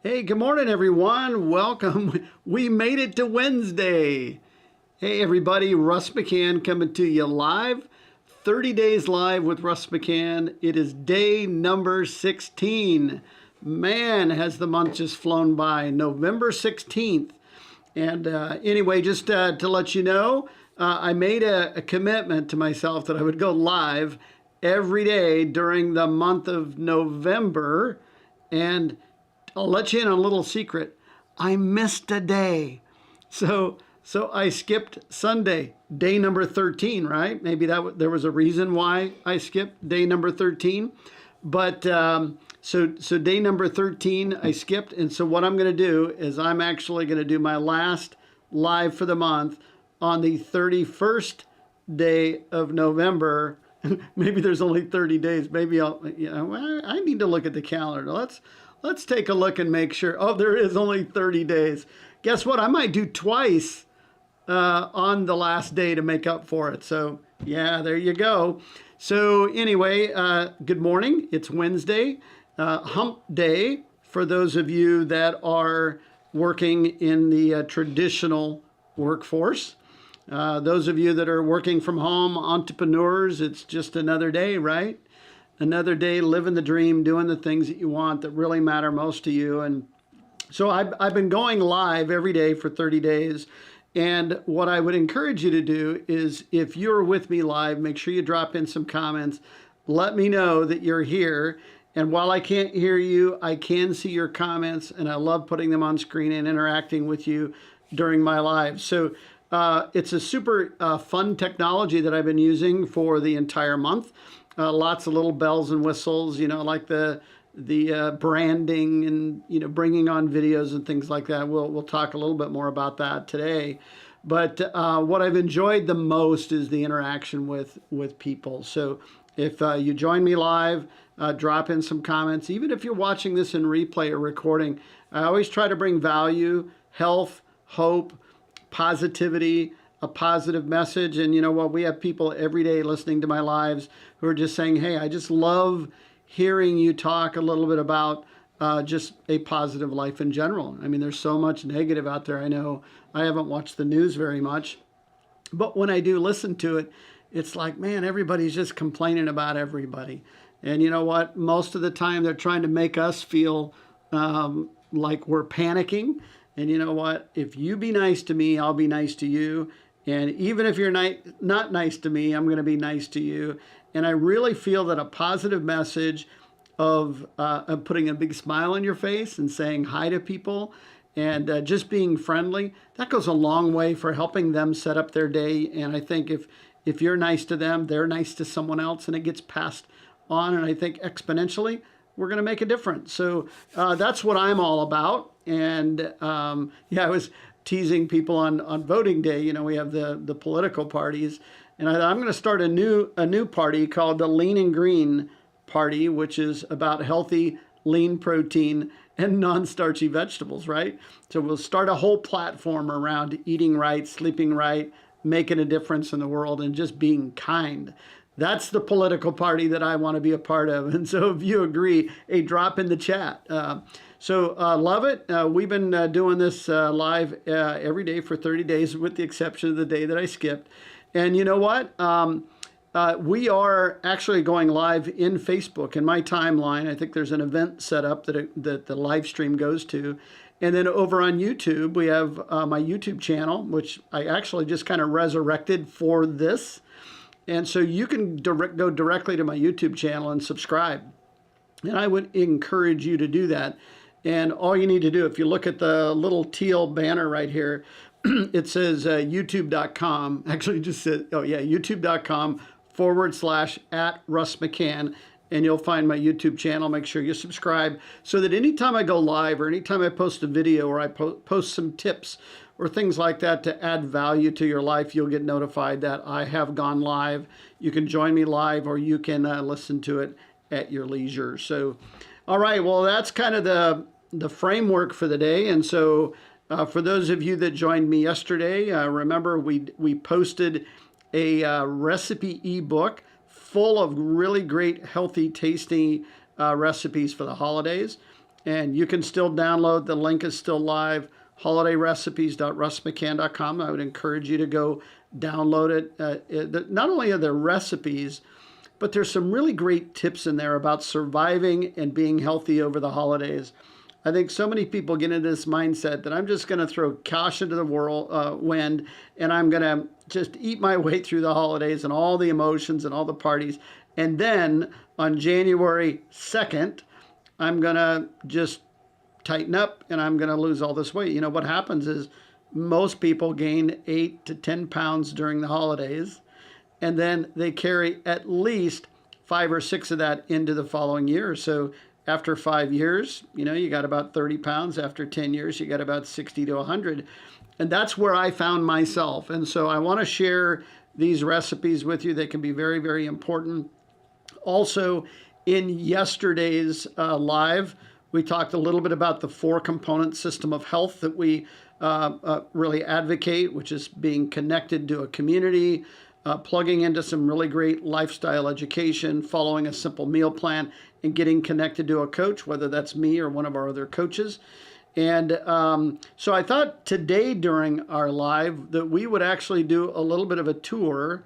Hey, good morning, everyone. Welcome. We made it to Wednesday. Hey, everybody. Russ McCann coming to you live. 30 days live with Russ McCann. It is day number 16. Man, has the month just flown by. November 16th. And anyway, just to let you know, I made a commitment to myself that I would go live every day during the month of November. And I'll let you in on a little secret. I missed a day. So I skipped Sunday, day number 13, right? Maybe there was a reason why I skipped day number 13. But so day number 13, I skipped. And so what I'm going to do is I'm actually going to do my last live for the month on the 31st day of November. Maybe there's only 30 days. Maybe I need to look at the calendar. Let's take a look and make sure. Oh, there is only 30 days. Guess what? I might do twice on the last day to make up for it. So yeah, there you go. So anyway, good morning. It's Wednesday, hump day for those of you that are working in the traditional workforce. Those of you that are working from home, entrepreneurs, it's just another day, right? Another day living the dream, doing the things that you want that really matter most to you. And so I've been going live every day for 30 days. And what I would encourage you to do is if you're with me live, make sure you drop in some comments. Let me know that you're here. And while I can't hear you, I can see your comments. And I love putting them on screen and interacting with you during my live. So it's a super fun technology that I've been using for the entire month. Lots of little bells and whistles, like the branding and, bringing on videos and things like that. We'll talk a little bit more about that today. But what I've enjoyed the most is the interaction with people. So if you join me live, drop in some comments. Even if you're watching this in replay or recording, I always try to bring value, health, hope, positivity, a positive message. And you know what? We have people every day listening to my lives who are just saying, hey, I just love hearing you talk a little bit about just a positive life in general. I mean, there's so much negative out there. I know I haven't watched the news very much, but when I do listen to it, it's like, man, everybody's just complaining about everybody. And you know what? Most of the time they're trying to make us feel like we're panicking. And you know what? If you be nice to me, I'll be nice to you. And even if you're not nice to me, I'm going to be nice to you. And I really feel that a positive message of putting a big smile on your face and saying hi to people and just being friendly, that goes a long way for helping them set up their day. And I think if you're nice to them, they're nice to someone else, and it gets passed on. And I think exponentially, we're going to make a difference. So that's what I'm all about. And I was teasing people on voting day. We have the political parties, and I'm going to start a new party called the Lean and Green Party, which is about healthy, lean protein and non-starchy vegetables, right? So we'll start a whole platform around eating right, sleeping right, making a difference in the world, and just being kind. That's the political party that I want to be a part of. And so if you agree, a drop in the chat. So love it. We've been doing this live every day for 30 days, with the exception of the day that I skipped. And you know what? We are actually going live in Facebook in my timeline. I think there's an event set up that the live stream goes to. And then over on YouTube, we have my YouTube channel, which I actually just kind of resurrected for this. And so you can go directly to my YouTube channel and subscribe. And I would encourage you to do that. And all you need to do, if you look at the little teal banner right here, it says youtube.com. Actually, it just says, youtube.com/@Russ McCann. And you'll find my YouTube channel. Make sure you subscribe so that anytime I go live or anytime I post a video or I post some tips or things like that to add value to your life, you'll get notified that I have gone live. You can join me live, or you can listen to it at your leisure. So, all right, well, that's kind of the framework for the day. And so for those of you that joined me yesterday, remember we posted a recipe ebook full of really great, healthy, tasty recipes for the holidays. And you can still download. The link is still live. holidayrecipes.russmccann.com. I would encourage you to go download it. Not only are there recipes, but there's some really great tips in there about surviving and being healthy over the holidays. I think so many people get into this mindset that I'm just going to throw caution to the wind, and I'm going to just eat my way through the holidays and all the emotions and all the parties. And then on January 2nd, I'm going to just tighten up and I'm going to lose all this weight. You know, what happens is most people gain 8 to 10 pounds during the holidays, and then they carry at least 5 or 6 of that into the following year. So after 5 years, you know, you got about 30 pounds. After 10 years, you got about 60 to 100. And that's where I found myself. And so I want to share these recipes with you. They can be very, very important. Also, in yesterday's live, we talked a little bit about the 4-component system of health that we really advocate, which is being connected to a community, plugging into some really great lifestyle education, following a simple meal plan, and getting connected to a coach, whether that's me or one of our other coaches. And so I thought today during our live that we would actually do a little bit of a tour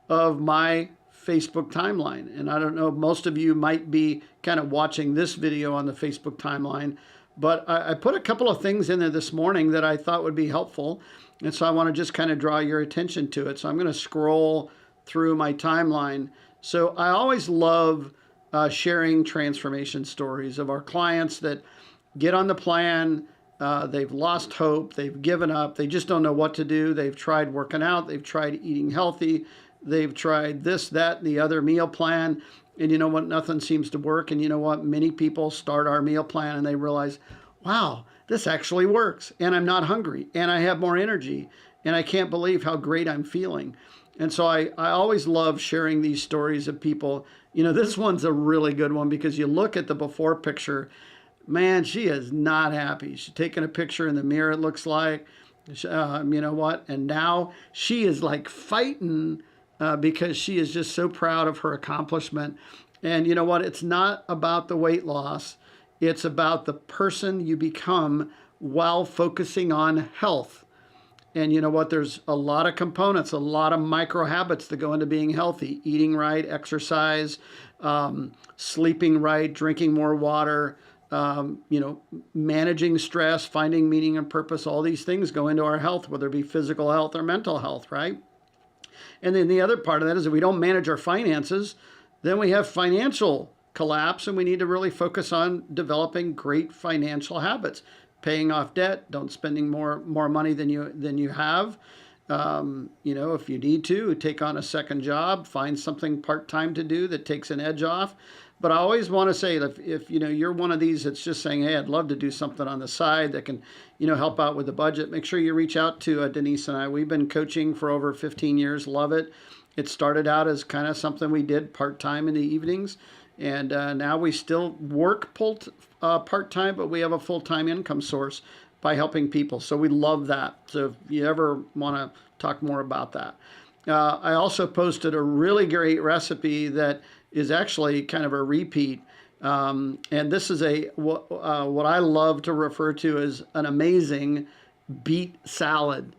of my Facebook timeline. And I don't know, most of you might be kind of watching this video on the Facebook timeline, but I put a couple of things in there this morning that I thought would be helpful. And so I want to just kind of draw your attention to it. So I'm going to scroll through my timeline. So I always love sharing transformation stories of our clients that get on the plan. They've lost hope. They've given up. They just don't know what to do. They've tried working out. They've tried eating healthy. They've tried this, that, and the other meal plan. And you know what? Nothing seems to work. And you know what? Many people start our meal plan and they realize, wow, this actually works. And I'm not hungry. And I have more energy. And I can't believe how great I'm feeling. And so I always love sharing these stories of people. You know, this one's a really good one because you look at the before picture. Man, she is not happy. She's taking a picture in the mirror, it looks like. You know what? And now she is like fighting because she is just so proud of her accomplishment. And you know what? It's not about the weight loss. It's about the person you become while focusing on health. And you know what? There's a lot of components, a lot of micro habits that go into being healthy. Eating right, exercise, sleeping right, drinking more water, you know, managing stress, finding meaning and purpose. All these things go into our health, whether it be physical health or mental health, right? And then the other part of that is if we don't manage our finances, then we have financial collapse, and we need to really focus on developing great financial habits. Paying off debt, don't spending more money than you have. You know, if you need to, take on a second job, find something part-time to do that takes an edge off. But I always want to say that if you know you're one of these that's just saying, hey, I'd love to do something on the side that can, you know, help out with the budget, make sure you reach out to Denise and I. We've been coaching for over 15 years, love it. It started out as kind of something we did part-time in the evenings. And now we still work part-time, but we have a full-time income source by helping people. So we love that. So if you ever want to talk more about that. I also posted a really great recipe that is actually kind of a repeat. And this is what I love to refer to as an amazing beet salad.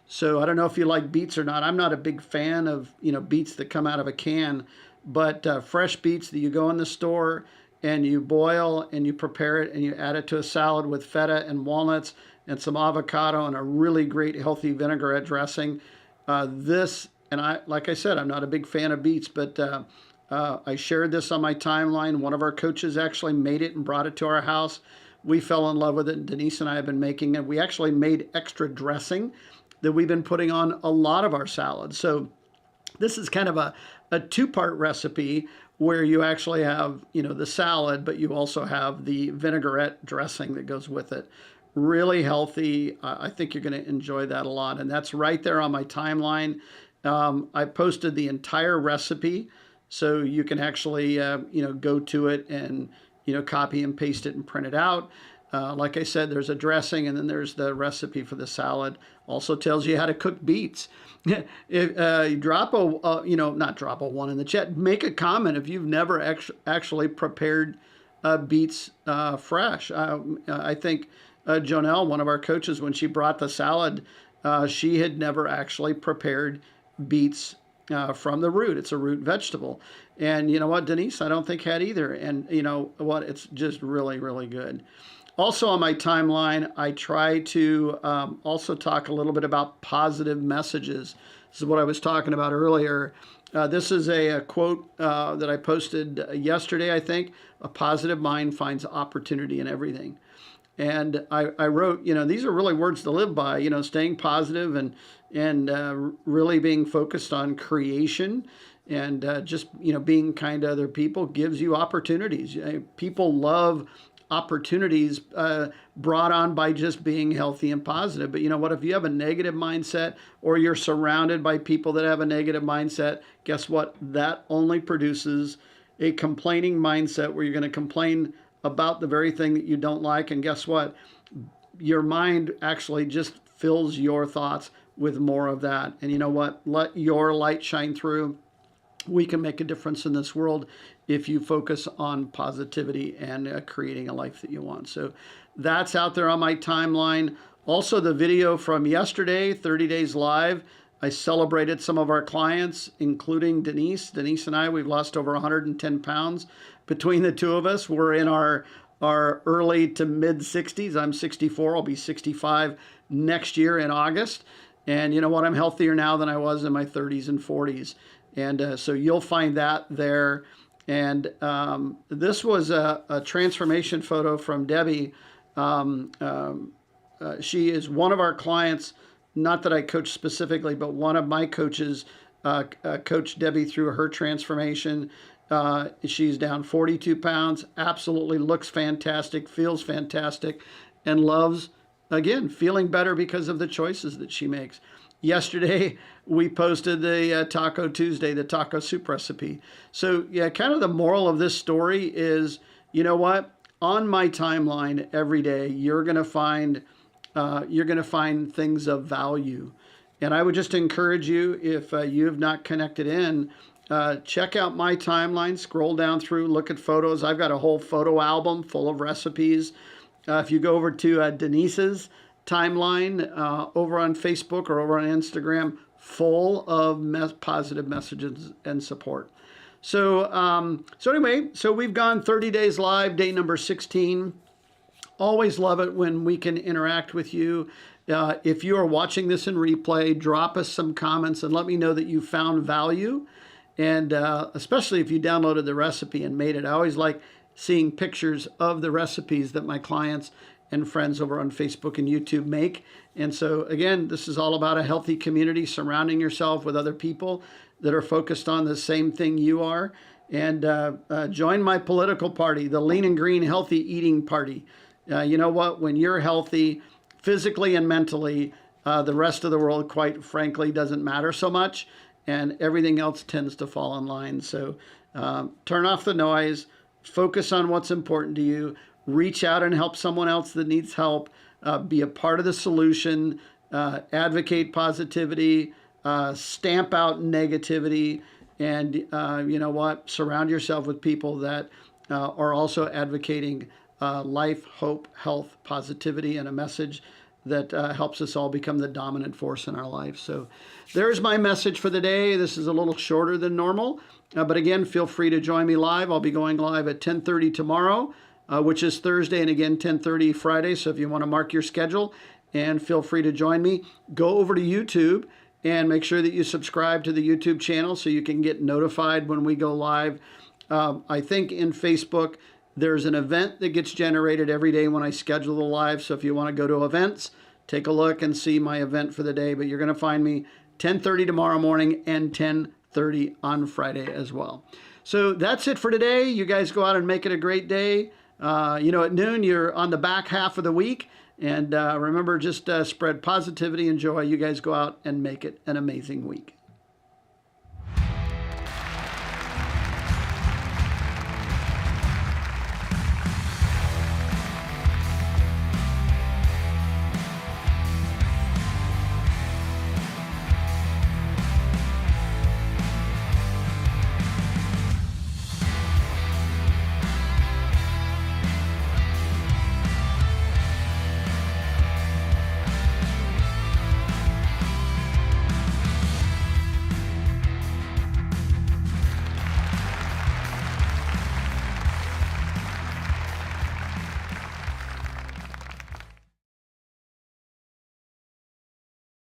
So I don't know if you like beets or not. I'm not a big fan of, you know, beets that come out of a can. But fresh beets that you go in the store and you boil and you prepare it and you add it to a salad with feta and walnuts and some avocado and a really great healthy vinaigrette dressing. Like I said, I'm not a big fan of beets, but I shared this on my timeline. One of our coaches actually made it and brought it to our house. We fell in love with it. Denise and I have been making it. We actually made extra dressing that we've been putting on a lot of our salads. So this is kind of a two-part recipe where you actually have, you know, the salad, but you also have the vinaigrette dressing that goes with it. Really healthy. I think you're going to enjoy that a lot. And that's right there on my timeline. I posted the entire recipe, so you can actually, you know, go to it and, you know, copy and paste it and print it out. Like I said, there's a dressing, and then there's the recipe for the salad. Also tells you how to cook beets. If you drop not drop a one in the chat. Make a comment if you've never actually prepared beets fresh. I think Jonelle, one of our coaches, when she brought the salad, she had never actually prepared beets from the root. It's a root vegetable. And you know what, Denise, I don't think had either. And you know what, it's just really, really good. Also on my timeline, I try to also talk a little bit about positive messages. This is what I was talking about earlier. This is a quote that I posted yesterday, I think. A positive mind finds opportunity in everything. And I wrote, you know, these are really words to live by, you know, staying positive and really being focused on creation and just, you know, being kind to other people gives you opportunities. People love opportunities brought on by just being healthy and positive. But you know what, if you have a negative mindset or you're surrounded by people that have a negative mindset, guess what? That only produces a complaining mindset where you're going to complain about the very thing that you don't like. And guess what? Your mind actually just fills your thoughts with more of that. And you know what? Let your light shine through. We can make a difference in this world if you focus on positivity and creating a life that you want. So that's out there on my timeline. Also, the video from yesterday, 30 Days Live, I celebrated some of our clients, including Denise. Denise and I, we've lost over 110 pounds between the two of us. We're in our early to mid 60s. I'm 64. I'll be 65 next year in August. And you know what? I'm healthier now than I was in my 30s and 40s. And so you'll find that there. And this was a transformation photo from Debbie. She is one of our clients, not that I coach specifically, but one of my coaches coached Debbie through her transformation. She's down 42 pounds, absolutely looks fantastic, feels fantastic, and loves, again, feeling better because of the choices that she makes. Yesterday, we posted the Taco Tuesday, the taco soup recipe. So yeah, kind of the moral of this story is, you know what? On my timeline every day, you're going to find things of value. And I would just encourage you, if you have not connected in, check out my timeline, scroll down through, look at photos. I've got a whole photo album full of recipes. If you go over to Denise's timeline over on Facebook or over on Instagram, full of positive messages and support. So anyway, so we've gone 30 days live, day number 16. Always love it when we can interact with you. If you are watching this in replay, drop us some comments and let me know that you found value. And especially if you downloaded the recipe and made it. I always like seeing pictures of the recipes that my clients and friends over on Facebook and YouTube make. And so again, this is all about a healthy community, surrounding yourself with other people that are focused on the same thing you are. And join my political party, the Lean and Green Healthy Eating Party. You know what? When you're healthy, physically and mentally, the rest of the world, quite frankly, doesn't matter so much. And everything else tends to fall in line. So turn off the noise, focus on what's important to you, reach out and help someone else that needs help, be a part of the solution, advocate positivity, stamp out negativity, and you know what? Surround yourself with people that are also advocating life, hope, health, positivity, and a message that helps us all become the dominant force in our life. So there's my message for the day. This is a little shorter than normal, but again, feel free to join me live. I'll be going live at 10:30 tomorrow, which is Thursday, and again, 10:30 Friday. So if you want to mark your schedule, and feel free to join me, go over to YouTube and make sure that you subscribe to the YouTube channel so you can get notified when we go live. I think in Facebook, there's an event that gets generated every day when I schedule the live. So if you want to go to events, take a look and see my event for the day. But you're going to find me 10:30 tomorrow morning and 10:30 on Friday as well. So that's it for today. You guys go out and make it a great day. You know, at noon, you're on the back half of the week. And remember, just spread positivity and joy. You guys go out and make it an amazing week.